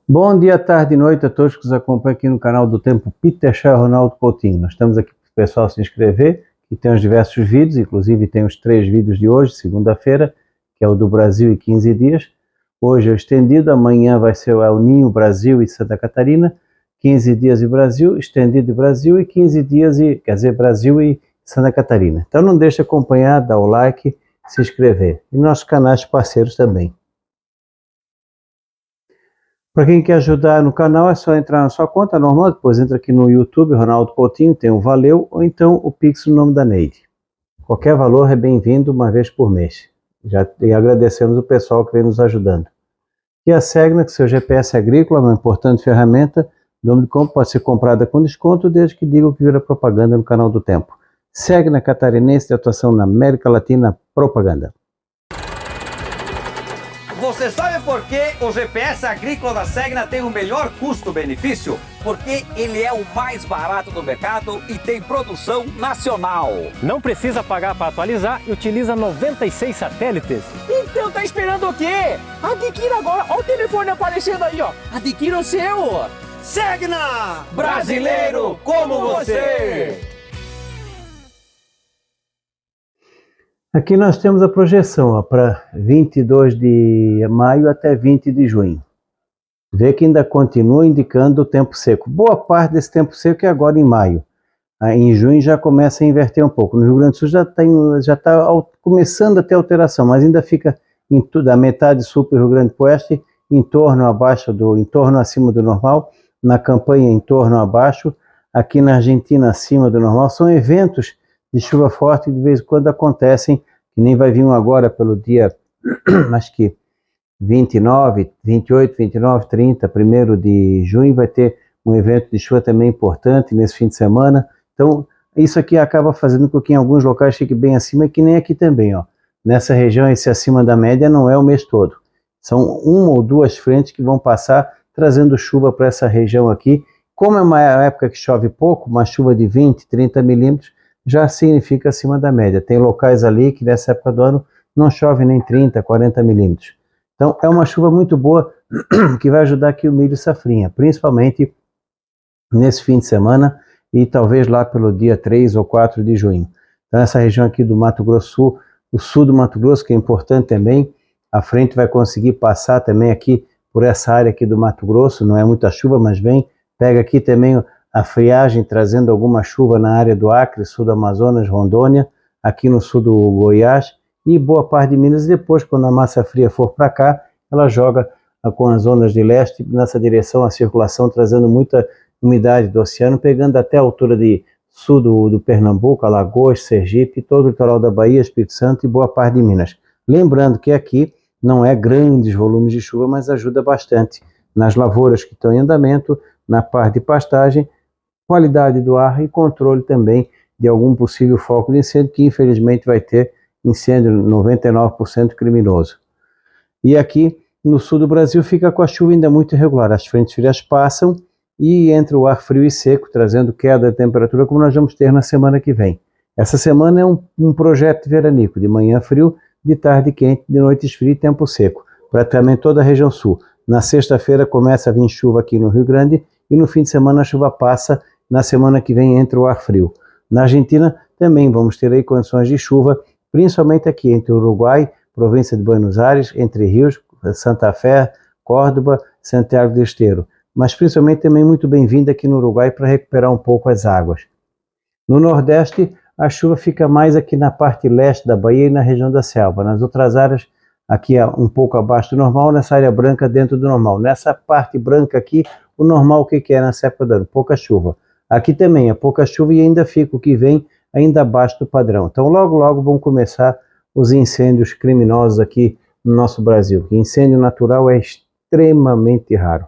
Bom dia, tarde e noite a todos que nos acompanham aqui no canal do Tempo Peter Shaw e Ronaldo Coutinho. Nós estamos aqui para o pessoal se inscrever e tem os diversos vídeos, inclusive tem os 3 vídeos de hoje, segunda-feira, que é o do Brasil e 15 dias. Hoje é o estendido, amanhã vai ser o El Ninho, Brasil e Santa Catarina, 15 dias de Brasil, estendido de Brasil e 15 dias, Brasil e Santa Catarina. Então não deixe de acompanhar, dar o like, se inscrever. E nossos canais parceiros também. Para quem quer ajudar no canal, é só entrar na sua conta normal, depois entra aqui no YouTube, Ronaldo Coutinho, tem o Valeu, ou então o Pix no nome da Neide. Qualquer valor é bem-vindo uma vez por mês. E agradecemos o pessoal que vem nos ajudando. E a Segna, que seu GPS agrícola, uma importante ferramenta, o nome de compra pode ser comprada com desconto, desde que diga o que vira propaganda no canal do Tempo. Segna Catarinense de atuação na América Latina, propaganda. Você sabe por que o GPS agrícola da Segna tem o melhor custo-benefício? Porque ele é o mais barato do mercado e tem produção nacional. Não precisa pagar para atualizar e utiliza 96 satélites. Então tá esperando o quê? Adquira agora, olha o telefone aparecendo aí, ó. Adquira o seu. Segna! Brasileiro como você! Aqui nós temos a projeção para 22 de maio até 20 de junho. Vê que ainda continua indicando o tempo seco. Boa parte desse tempo seco é agora em maio. Em junho já começa a inverter um pouco. No Rio Grande do Sul já está começando a ter alteração, mas ainda fica em tudo, a metade sul para o Rio Grande do Oeste, em torno acima do normal, na campanha em torno abaixo, aqui na Argentina acima do normal. São eventos de chuva forte que de vez em quando acontecem, que nem vai vir um agora pelo dia, acho que 29, 28, 29, 30, 1º de junho vai ter um evento de chuva também importante nesse fim de semana. Então, isso aqui acaba fazendo com que em alguns locais fique bem acima, e que nem aqui também, ó. Nessa região, esse acima da média não é o mês todo. São 1 ou 2 frentes que vão passar trazendo chuva para essa região aqui. Como é uma época que chove pouco, uma chuva de 20, 30 milímetros, já significa acima da média. Tem locais ali que nessa época do ano não chove nem 30, 40 milímetros. Então é uma chuva muito boa que vai ajudar aqui o milho safrinha, principalmente nesse fim de semana e talvez lá pelo dia 3 ou 4 de junho. Então essa região aqui do Mato Grosso Sul, o sul do Mato Grosso, que é importante também, a frente vai conseguir passar também aqui por essa área aqui do Mato Grosso, não é muita chuva, mas vem, pega aqui também a friagem trazendo alguma chuva na área do Acre, sul do Amazonas, Rondônia, aqui no sul do Goiás e boa parte de Minas. E depois, quando a massa fria for para cá, ela joga com as zonas de leste nessa direção, a circulação trazendo muita umidade do oceano, pegando até a altura de sul do Pernambuco, Alagoas, Sergipe, todo o litoral da Bahia, Espírito Santo e boa parte de Minas. Lembrando que aqui não é grandes volumes de chuva, mas ajuda bastante nas lavouras que estão em andamento, na parte de pastagem, qualidade do ar e controle também de algum possível foco de incêndio, que infelizmente vai ter incêndio 99% criminoso. E aqui no sul do Brasil fica com a chuva ainda muito irregular, as frentes frias passam e entra o ar frio e seco, trazendo queda de temperatura, como nós vamos ter na semana que vem. Essa semana é um projeto veranico, de manhã frio, de tarde quente, de noite frio e tempo seco, praticamente toda a região sul. Na sexta-feira começa a vir chuva aqui no Rio Grande e no fim de semana a chuva passa. Na semana que vem entra o ar frio. Na Argentina também vamos ter aí condições de chuva, principalmente aqui entre o Uruguai, província de Buenos Aires, Entre Rios, Santa Fé, Córdoba, Santiago del Estero. Mas principalmente também muito bem-vinda aqui no Uruguai para recuperar um pouco as águas. No Nordeste, a chuva fica mais aqui na parte leste da Bahia e na região da selva. Nas outras áreas, aqui é um pouco abaixo do normal, nessa área branca dentro do normal. Nessa parte branca aqui, o normal o que é nessa época do ano? Pouca chuva. Aqui também é pouca chuva e ainda fica o que vem ainda abaixo do padrão. Então logo logo vão começar os incêndios criminosos aqui no nosso Brasil. Incêndio natural é extremamente raro.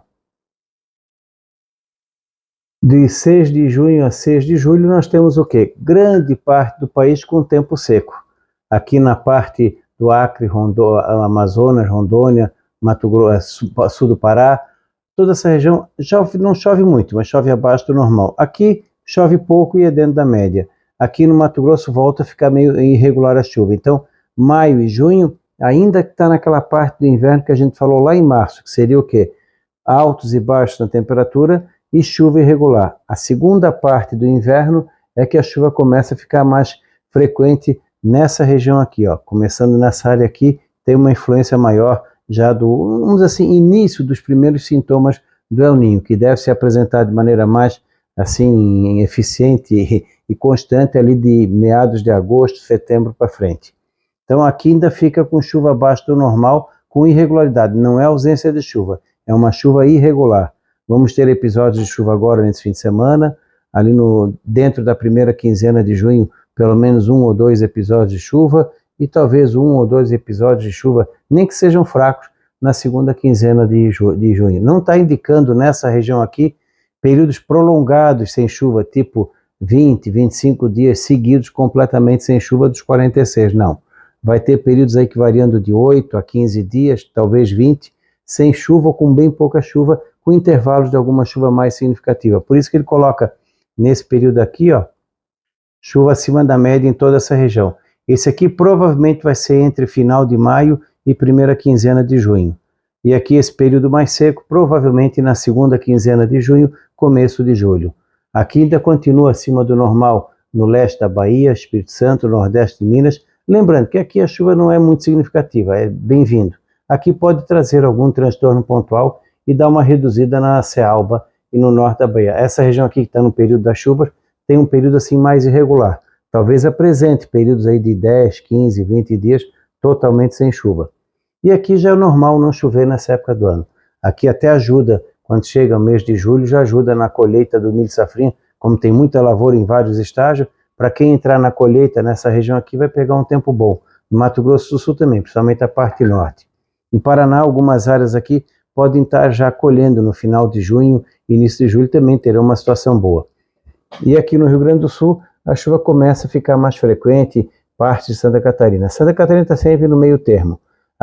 De 6 de junho a 6 de julho nós temos o quê? Grande parte do país com tempo seco. Aqui na parte do Acre, Amazonas, Rondônia, Mato Grosso, sul do Pará, toda essa região não chove muito, mas chove abaixo do normal. Aqui chove pouco e é dentro da média. Aqui no Mato Grosso volta a ficar meio irregular a chuva. Então, maio e junho ainda está naquela parte do inverno que a gente falou lá em março, que seria o quê? altos e baixos na temperatura e chuva irregular. A segunda parte do inverno é que a chuva começa a ficar mais frequente nessa região aqui, ó, começando nessa área aqui, tem uma influência maior já do, vamos dizer assim, início dos primeiros sintomas do El Niño, que deve se apresentar de maneira mais assim eficiente e constante ali de meados de agosto, setembro para frente. Então aqui ainda fica com chuva abaixo do normal, com irregularidade, não é ausência de chuva, é uma chuva irregular. Vamos ter episódios de chuva agora nesse fim de semana, ali dentro da primeira quinzena de junho, pelo menos 1 ou 2 episódios de chuva, e talvez 1 ou 2 episódios de chuva, nem que sejam fracos, na segunda quinzena de junho. Não está indicando nessa região aqui períodos prolongados sem chuva, tipo 20, 25 dias seguidos completamente sem chuva dos 46, não. Vai ter períodos aí que variando de 8 a 15 dias, talvez 20, sem chuva ou com bem pouca chuva, com intervalos de alguma chuva mais significativa. Por isso que ele coloca nesse período aqui, ó, chuva acima da média em toda essa região. Esse aqui provavelmente vai ser entre final de maio e primeira quinzena de junho. E aqui esse período mais seco, provavelmente na segunda quinzena de junho, começo de julho. Aqui ainda continua acima do normal no leste da Bahia, Espírito Santo, nordeste de Minas. Lembrando que aqui a chuva não é muito significativa, é bem-vindo. Aqui pode trazer algum transtorno pontual e dar uma reduzida na Cealba e no norte da Bahia. Essa região aqui que está no período das chuvas tem um período assim mais irregular. Talvez apresente períodos aí de 10, 15, 20 dias totalmente sem chuva. E aqui já é normal não chover nessa época do ano. Aqui até ajuda, quando chega o mês de julho, já ajuda na colheita do milho safrinha, como tem muita lavoura em vários estágios, para quem entrar na colheita nessa região aqui vai pegar um tempo bom. No Mato Grosso do Sul também, principalmente a parte norte. Em Paraná, algumas áreas aqui podem estar já colhendo no final de junho, início de julho também terão uma situação boa. E aqui no Rio Grande do Sul, a chuva começa a ficar mais frequente, parte de Santa Catarina. Santa Catarina está sempre no meio termo,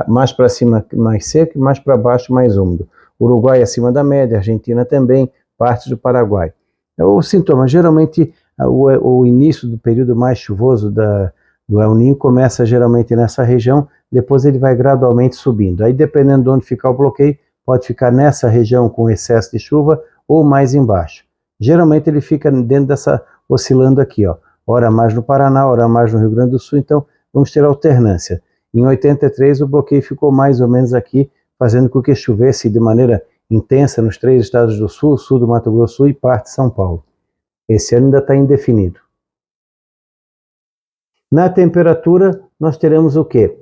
mais para cima mais seco e mais para baixo mais úmido. Uruguai acima da média, Argentina também, parte do Paraguai. O sintoma, geralmente o início do período mais chuvoso do El Niño começa geralmente nessa região, depois ele vai gradualmente subindo. Aí dependendo de onde ficar o bloqueio, pode ficar nessa região com excesso de chuva ou mais embaixo. Geralmente ele fica dentro dessa, oscilando aqui, ó, ora mais no Paraná, ora mais no Rio Grande do Sul, então vamos ter alternância. Em 83 o bloqueio ficou mais ou menos aqui, fazendo com que chovesse de maneira intensa nos 3 estados do Sul, sul do Mato Grosso e parte de São Paulo. Esse ano ainda está indefinido. Na temperatura, nós teremos o quê?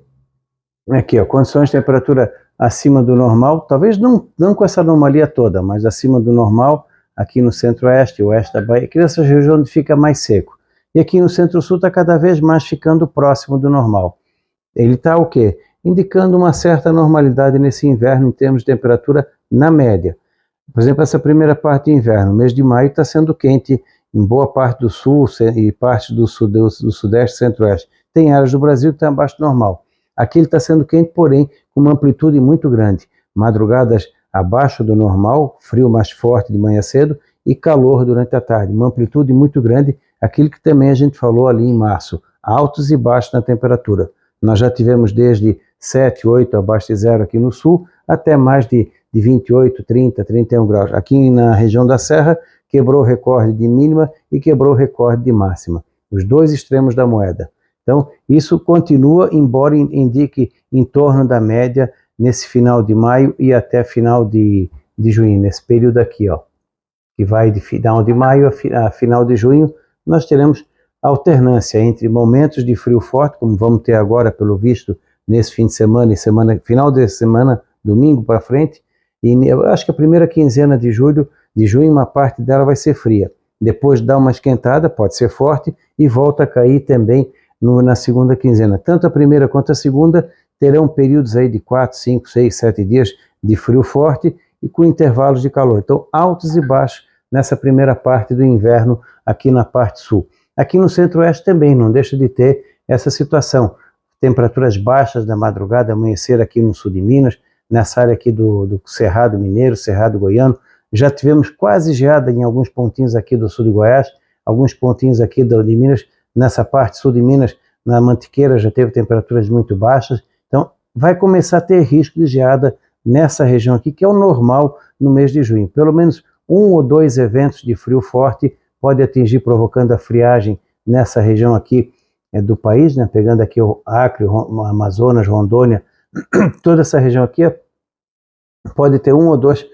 Aqui, ó, condições de temperatura acima do normal, talvez não com essa anomalia toda, mas acima do normal, aqui no centro-oeste, oeste da Bahia, aqui nessa região onde fica mais seco. E aqui no centro-sul está cada vez mais ficando próximo do normal. Ele está o quê? Indicando uma certa normalidade nesse inverno em termos de temperatura na média. Por exemplo, essa primeira parte do inverno, mês de maio, está sendo quente em boa parte do sul e parte do sudeste e centro-oeste. Tem áreas do Brasil que estão abaixo do normal. Aqui ele está sendo quente, porém, com uma amplitude muito grande. Madrugadas abaixo do normal, frio mais forte de manhã cedo e calor durante a tarde. Uma amplitude muito grande, aquilo que também a gente falou ali em março. Altos e baixos na temperatura. Nós já tivemos desde 7, 8 abaixo de zero aqui no sul, até mais de 28, 30, 31 graus. Aqui na região da Serra, quebrou o recorde de mínima e quebrou o recorde de máxima. Os dois extremos da moeda. Então, isso continua, embora indique em torno da média nesse final de maio e até final de junho, nesse período aqui, ó, que vai de final de maio a final de junho, nós teremos alternância entre momentos de frio forte, como vamos ter agora, pelo visto, nesse fim de semana e final de semana, domingo para frente, e eu acho que a primeira quinzena de junho, uma parte dela vai ser fria. Depois dá uma esquentada, pode ser forte, e volta a cair também na segunda quinzena. Tanto a primeira quanto a segunda terão períodos aí de 4, 5, 6, 7 dias de frio forte e com intervalos de calor. Então, altos e baixos nessa primeira parte do inverno aqui na parte sul. Aqui no centro-oeste também não deixa de ter essa situação. Temperaturas baixas da madrugada, amanhecer aqui no sul de Minas, nessa área aqui do Cerrado Mineiro, Cerrado Goiano. Já tivemos quase geada em alguns pontinhos aqui do sul de Goiás, alguns pontinhos aqui de Minas, nessa parte sul de Minas, na Mantiqueira já teve temperaturas muito baixas. Então vai começar a ter risco de geada nessa região aqui, que é o normal no mês de junho. Pelo menos 1 ou 2 eventos de frio forte pode atingir, provocando a friagem nessa região aqui do país, né? Pegando aqui o Acre, o Amazonas, Rondônia, toda essa região aqui pode ter 1 ou 2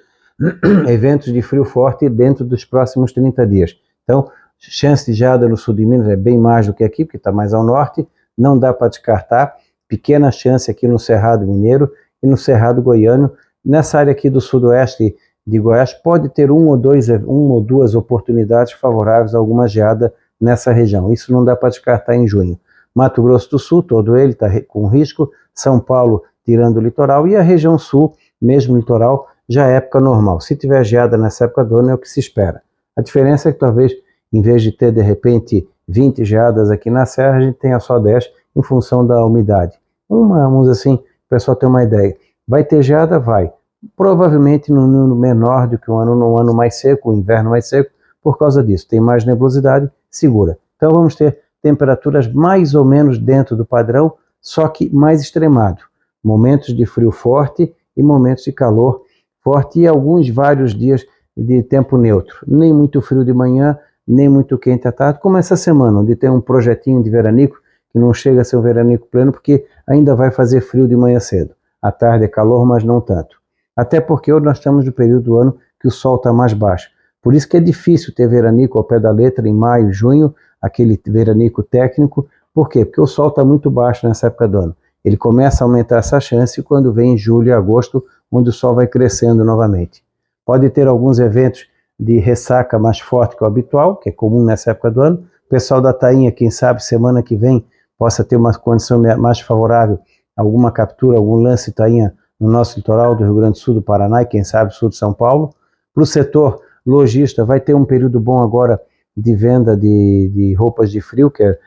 eventos de frio forte dentro dos próximos 30 dias. Então, chance de geada no sul de Minas é bem mais do que aqui, porque está mais ao norte, não dá para descartar. Pequena chance aqui no Cerrado Mineiro e no Cerrado Goiano. Nessa área aqui do sudoeste de Goiás, pode ter 1 ou 2 oportunidades favoráveis a alguma geada nessa região. Isso não dá para descartar em junho. Mato Grosso do Sul, todo ele está com risco. São Paulo, tirando o litoral. E a região sul, mesmo litoral, já é época normal. Se tiver geada nessa época do ano, é o que se espera. A diferença é que talvez, em vez de ter, de repente, 20 geadas aqui na Serra, a gente tenha só 10 em função da umidade. Vamos assim, o pessoal tem uma ideia. Vai ter geada? Vai. Provavelmente num número menor do que um ano mais seco, um inverno mais seco, por causa disso. Tem mais nebulosidade, segura. Então vamos ter temperaturas mais ou menos dentro do padrão, só que mais extremado. Momentos de frio forte e momentos de calor forte e vários dias de tempo neutro. Nem muito frio de manhã, nem muito quente à tarde, como essa semana, onde tem um projetinho de veranico, que não chega a ser um veranico pleno, porque ainda vai fazer frio de manhã cedo. À tarde é calor, mas não tanto. Até porque hoje nós estamos no período do ano que o sol está mais baixo. Por isso que é difícil ter veranico ao pé da letra em maio, junho, aquele veranico técnico. Por quê? Porque o sol está muito baixo nessa época do ano. Ele começa a aumentar essa chance quando vem em julho e agosto, onde o sol vai crescendo novamente. Pode ter alguns eventos de ressaca mais forte que o habitual, que é comum nessa época do ano. O pessoal da tainha, quem sabe, semana que vem, possa ter uma condição mais favorável, alguma captura, algum lance tainha no nosso litoral do Rio Grande do Sul, do Paraná e quem sabe sul de São Paulo. Para o setor lojista, vai ter um período bom agora de venda de roupas de frio, que é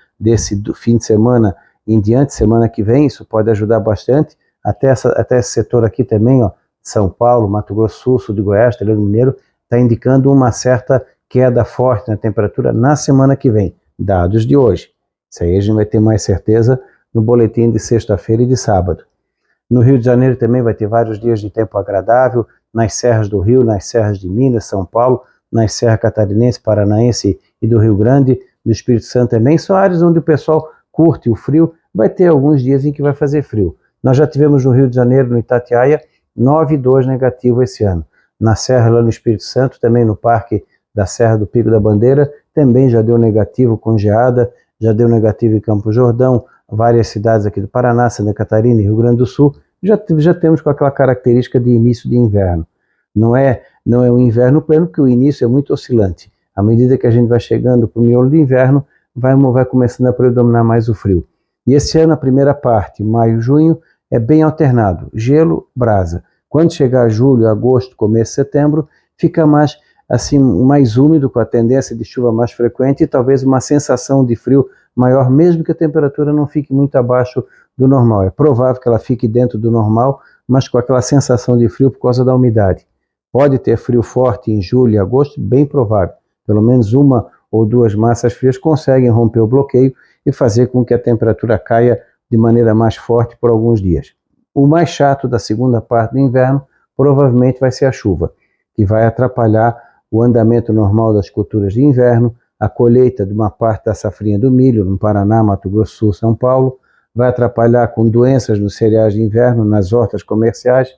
do fim de semana em diante, semana que vem, isso pode ajudar bastante. Até esse setor aqui também, ó, São Paulo, Mato Grosso do Sul, sul de Goiás, Telhado Mineiro, está indicando uma certa queda forte na temperatura na semana que vem, dados de hoje. Isso aí a gente vai ter mais certeza no boletim de sexta-feira e de sábado. No Rio de Janeiro também vai ter vários dias de tempo agradável, nas serras do Rio, nas serras de Minas, São Paulo, nas serras catarinense, paranaense e do Rio Grande, do Espírito Santo também. São áreas onde o pessoal curte o frio, vai ter alguns dias em que vai fazer frio. Nós já tivemos no Rio de Janeiro, no Itatiaia, 9,2 negativo esse ano. Na serra lá no Espírito Santo, também no Parque da Serra do Pico da Bandeira, também já deu negativo com geada, já deu negativo em Campo Jordão, várias cidades aqui do Paraná, Santa Catarina e Rio Grande do Sul, já temos com aquela característica de início de inverno. Não é um inverno pleno, porque o início é muito oscilante. À medida que a gente vai chegando para o miolo do inverno, vai começando a predominar mais o frio. E esse ano, a primeira parte, maio, junho, é bem alternado, gelo, brasa. Quando chegar julho, agosto, começo de setembro, fica mais úmido, com a tendência de chuva mais frequente e talvez uma sensação de frio maior, mesmo que a temperatura não fique muito abaixo do normal. É provável que ela fique dentro do normal, mas com aquela sensação de frio por causa da umidade. Pode ter frio forte em julho e agosto, bem provável. Pelo menos 1 ou 2 massas frias conseguem romper o bloqueio e fazer com que a temperatura caia de maneira mais forte por alguns dias. O mais chato da segunda parte do inverno provavelmente vai ser a chuva, que vai atrapalhar o andamento normal das culturas de inverno, a colheita de uma parte da safrinha do milho no Paraná, Mato Grosso do Sul, São Paulo, vai atrapalhar com doenças nos cereais de inverno, nas hortas comerciais,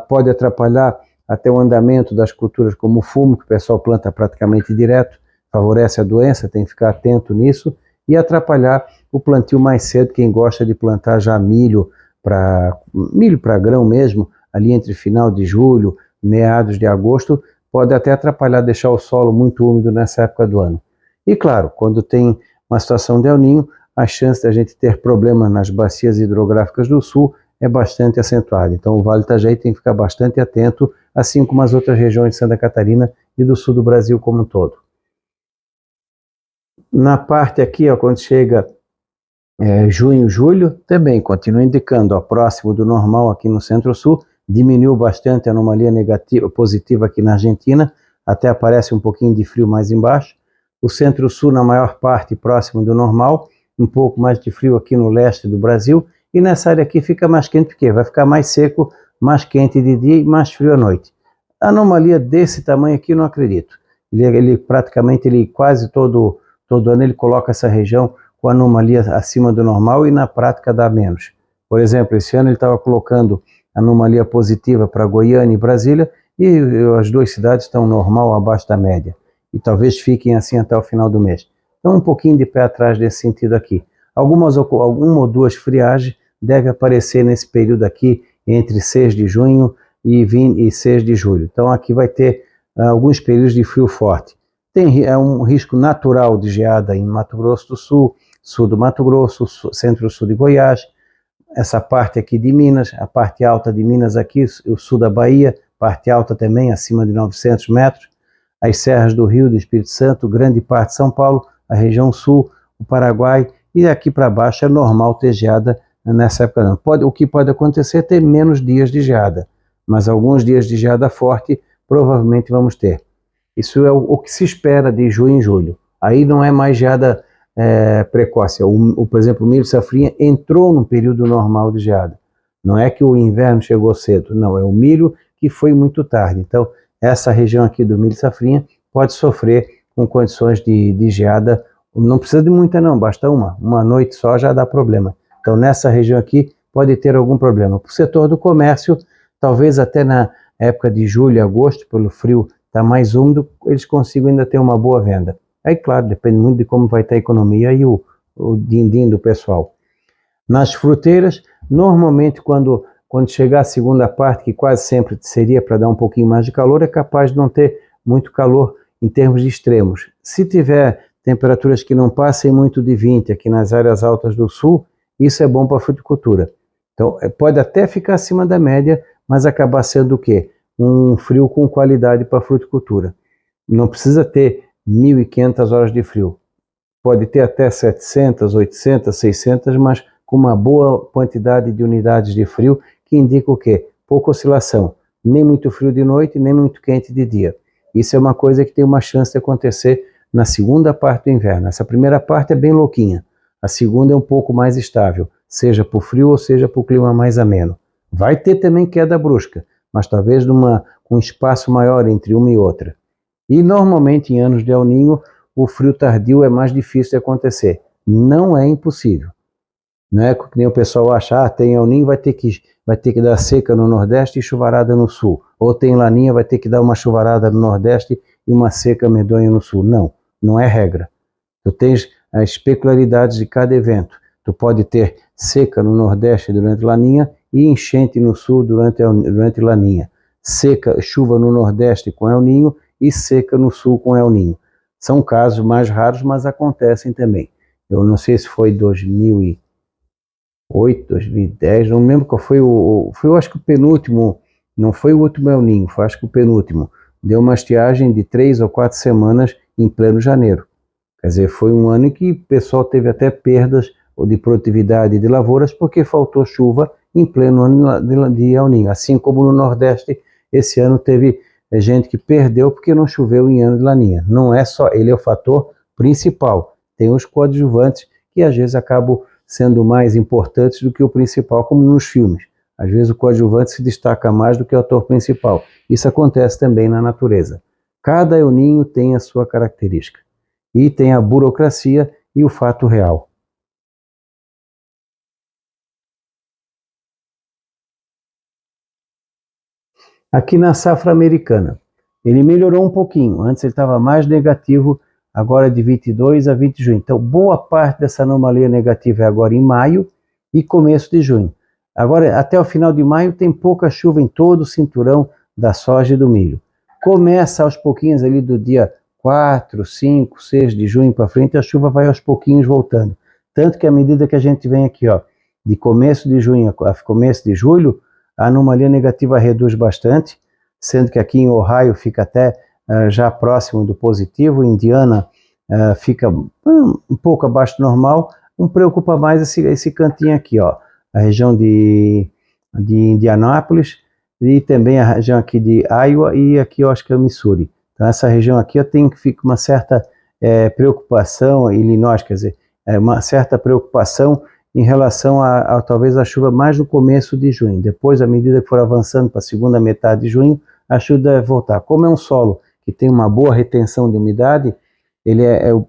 pode atrapalhar até o andamento das culturas como o fumo, que o pessoal planta praticamente direto, favorece a doença, tem que ficar atento nisso, e atrapalhar o plantio mais cedo, quem gosta de plantar já milho para grão mesmo, ali entre final de julho, meados de agosto, pode até atrapalhar, deixar o solo muito úmido nessa época do ano. E claro, quando tem uma situação de El Niño, a chance da gente ter problemas nas bacias hidrográficas do sul é bastante acentuada. Então o Vale do Itajaí tem que ficar bastante atento, assim como as outras regiões de Santa Catarina e do sul do Brasil como um todo. Na parte aqui, ó, quando chega junho, julho, também continua indicando, ó, próximo do normal aqui no Centro-Sul, diminuiu bastante a anomalia negativa, positiva aqui na Argentina, até aparece um pouquinho de frio mais embaixo. O Centro-Sul, na maior parte, próximo do normal, um pouco mais de frio aqui no leste do Brasil, e nessa área aqui fica mais quente, porque vai ficar mais seco mais quente de dia e mais frio à noite. A anomalia desse tamanho aqui eu não acredito. Ele praticamente, quase todo ano ele coloca essa região com anomalia acima do normal e na prática dá menos. Por exemplo, esse ano ele estava colocando anomalia positiva para Goiânia e Brasília e as duas cidades estão normal abaixo da média. E talvez fiquem assim até o final do mês. Então um pouquinho de pé atrás nesse sentido aqui. Uma ou duas friagens devem aparecer nesse período aqui entre 6 de junho e 6 de julho. Então aqui vai ter alguns períodos de frio forte. Tem um risco natural de geada em Mato Grosso do Sul, sul do Mato Grosso, centro-sul de Goiás, essa parte aqui de Minas, a parte alta de Minas aqui, o sul da Bahia, parte alta também acima de 900 metros, as serras do Rio, do Espírito Santo, grande parte de São Paulo, a região sul, o Paraguai, e aqui para baixo é normal ter geada nessa época não. O que pode acontecer é ter menos dias de geada, mas alguns dias de geada forte provavelmente vamos ter. Isso é o que se espera de junho e julho. Aí não é mais geada precoce. Por exemplo, o milho safrinha entrou num período normal de geada. Não é que o inverno chegou cedo, não, é o milho que foi muito tarde. Então, essa região aqui do milho safrinha pode sofrer com condições de geada. Não precisa de muita não, basta uma noite só já dá problema. Então, nessa região aqui pode ter algum problema. Para o setor do comércio, talvez até na época de julho e agosto, pelo frio está mais úmido, eles consigam ainda ter uma boa venda. Aí, claro, depende muito de como vai estar a economia e o din-din do pessoal. Nas fruteiras, normalmente quando chegar a segunda parte, que quase sempre seria para dar um pouquinho mais de calor, é capaz de não ter muito calor em termos de extremos. Se tiver temperaturas que não passem muito de 20 aqui nas áreas altas do sul, isso é bom para a fruticultura. Então, pode até ficar acima da média, mas acabar sendo o quê? Um frio com qualidade para a fruticultura. Não precisa ter 1.500 horas de frio. Pode ter até 700, 800, 600, mas com uma boa quantidade de unidades de frio, que indica o quê? Pouca oscilação. Nem muito frio de noite, nem muito quente de dia. Isso é uma coisa que tem uma chance de acontecer na segunda parte do inverno. Essa primeira parte é bem louquinha. A segunda é um pouco mais estável, seja por frio ou seja por clima mais ameno. Vai ter também queda brusca, mas talvez com um espaço maior entre uma e outra. E normalmente em anos de El Niño, o frio tardio é mais difícil de acontecer. Não é impossível. Não é que nem o pessoal acha, tem El Niño, vai ter que dar seca no Nordeste e chuvarada no Sul. Ou tem Laninha, vai ter que dar uma chuvarada no Nordeste e uma seca medonha no Sul. Não, não é regra. Tu tens as peculiaridades de cada evento. Tu pode ter seca no Nordeste durante Laninha e enchente no Sul durante Laninha. Chuva no Nordeste com El Niño e seca no Sul com El Niño. São casos mais raros, mas acontecem também. Eu não sei se foi 2008, 2010, não lembro qual foi eu acho que o penúltimo, não foi o último El Niño, foi acho que o penúltimo. Deu uma estiagem de 3 ou 4 semanas em pleno janeiro. Quer dizer, foi um ano em que o pessoal teve até perdas de produtividade de lavouras porque faltou chuva em pleno ano de El Niño. Assim como no Nordeste, esse ano teve gente que perdeu porque não choveu em ano de Laninha. Não é só, ele é o fator principal. Tem os coadjuvantes que às vezes acabam sendo mais importantes do que o principal, como nos filmes. Às vezes o coadjuvante se destaca mais do que o ator principal. Isso acontece também na natureza. Cada El Niño tem a sua característica. E tem a burocracia e o fato real. Aqui na safra americana, ele melhorou um pouquinho. Antes ele estava mais negativo, agora de 22 a 20 de junho. Então, boa parte dessa anomalia negativa é agora em maio e começo de junho. Agora, até o final de maio, tem pouca chuva em todo o cinturão da soja e do milho. Começa aos pouquinhos ali do dia 4, 5, 6 de junho para frente, a chuva vai aos pouquinhos voltando. Tanto que à medida que a gente vem aqui, ó, de começo de junho a começo de julho, a anomalia negativa reduz bastante, sendo que aqui em Ohio fica até já próximo do positivo, Indiana fica um pouco abaixo do normal, preocupa mais esse cantinho aqui, ó, a região de Indianápolis e também a região aqui de Iowa e aqui eu acho que é o Missouri. Então essa região aqui eu tenho que ficar uma certa preocupação, Illinois, quer dizer, uma certa preocupação em relação a talvez a chuva mais no começo de junho. Depois, à medida que for avançando para a segunda metade de junho, a chuva deve voltar. Como é um solo que tem uma boa retenção de umidade,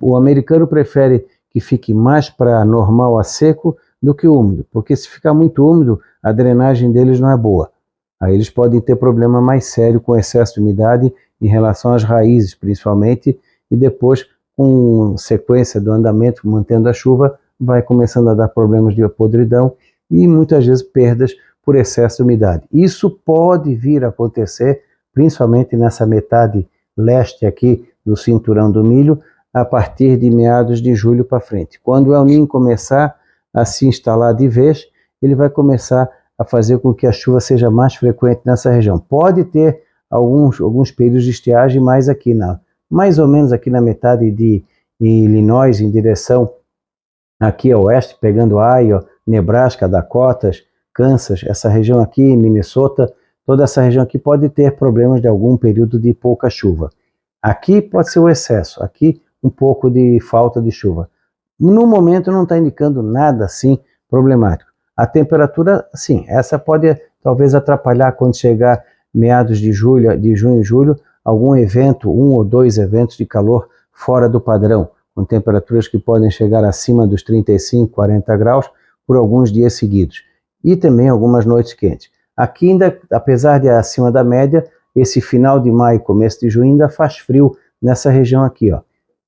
o americano prefere que fique mais para normal a seco do que úmido, porque se ficar muito úmido, a drenagem deles não é boa. Aí eles podem ter problema mais sério com excesso de umidade em relação às raízes, principalmente, e depois, com sequência do andamento, mantendo a chuva, vai começando a dar problemas de podridão e muitas vezes perdas por excesso de umidade. Isso pode vir a acontecer, principalmente nessa metade leste aqui do cinturão do milho, a partir de meados de julho para frente. Quando o El Niño começar a se instalar de vez, ele vai começar a fazer com que a chuva seja mais frequente nessa região. Pode ter alguns períodos de estiagem mais aqui, mais ou menos aqui na metade de Illinois, em direção aqui a oeste, pegando Iowa, Nebraska, Dakotas, Kansas, essa região aqui, Minnesota, toda essa região aqui pode ter problemas de algum período de pouca chuva. Aqui pode ser o excesso, aqui um pouco de falta de chuva. No momento não está indicando nada assim problemático. A temperatura, sim, essa pode talvez atrapalhar quando chegar meados de junho e julho, algum evento, 1 ou 2 eventos de calor fora do padrão, com temperaturas que podem chegar acima dos 35, 40 graus por alguns dias seguidos. E também algumas noites quentes. Aqui ainda, apesar de acima da média, esse final de maio, começo de junho ainda faz frio nessa região aqui, ó.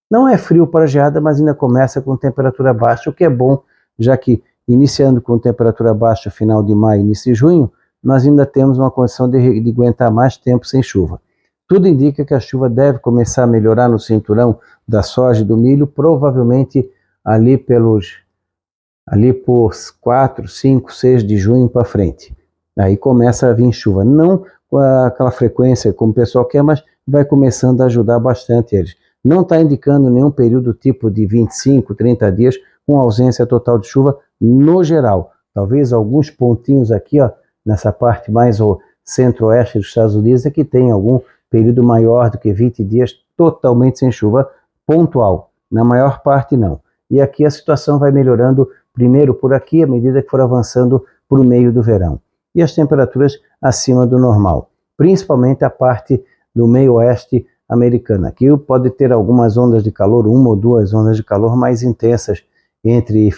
Não é frio para geada, mas ainda começa com temperatura baixa, o que é bom, já que iniciando com temperatura baixa final de maio, início de junho, nós ainda temos uma condição de aguentar mais tempo sem chuva. Tudo indica que a chuva deve começar a melhorar no cinturão da soja e do milho, provavelmente ali por 4, 5, 6 de junho para frente. Aí começa a vir chuva, não com aquela frequência como o pessoal quer, mas vai começando a ajudar bastante eles. Não está indicando nenhum período tipo de 25, 30 dias com ausência total de chuva no geral. Talvez alguns pontinhos aqui, ó, nessa parte mais ao centro-oeste dos Estados Unidos, é que tem algum período maior do que 20 dias totalmente sem chuva, pontual. Na maior parte, não. E aqui a situação vai melhorando, primeiro por aqui, à medida que for avançando para o meio do verão. E as temperaturas acima do normal, principalmente a parte do meio-oeste americano. Aqui pode ter algumas ondas de calor, 1 ou 2 ondas de calor mais intensas, entre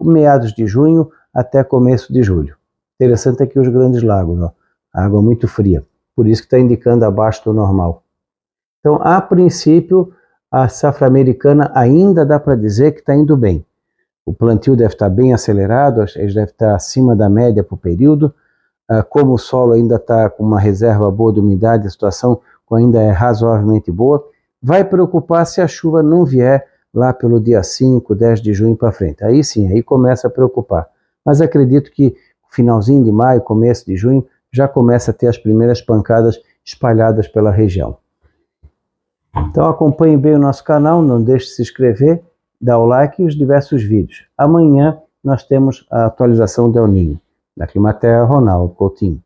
meados de junho até começo de julho. Interessante é que os grandes lagos, ó, água muito fria, por isso que está indicando abaixo do normal. Então, a princípio, a safra americana ainda dá para dizer que está indo bem. O plantio deve estar bem acelerado, eles devem estar acima da média para o período. Como o solo ainda está com uma reserva boa de umidade, a situação ainda é razoavelmente boa, vai preocupar se a chuva não vier lá pelo dia 5, 10 de junho para frente. Aí sim, aí começa a preocupar. Mas acredito que finalzinho de maio, começo de junho, já começa a ter as primeiras pancadas espalhadas pela região. Então acompanhe bem o nosso canal, não deixe de se inscrever, dar o like e os diversos vídeos. Amanhã nós temos a atualização do El Niño. Da Climaterra, Ronaldo Coutinho.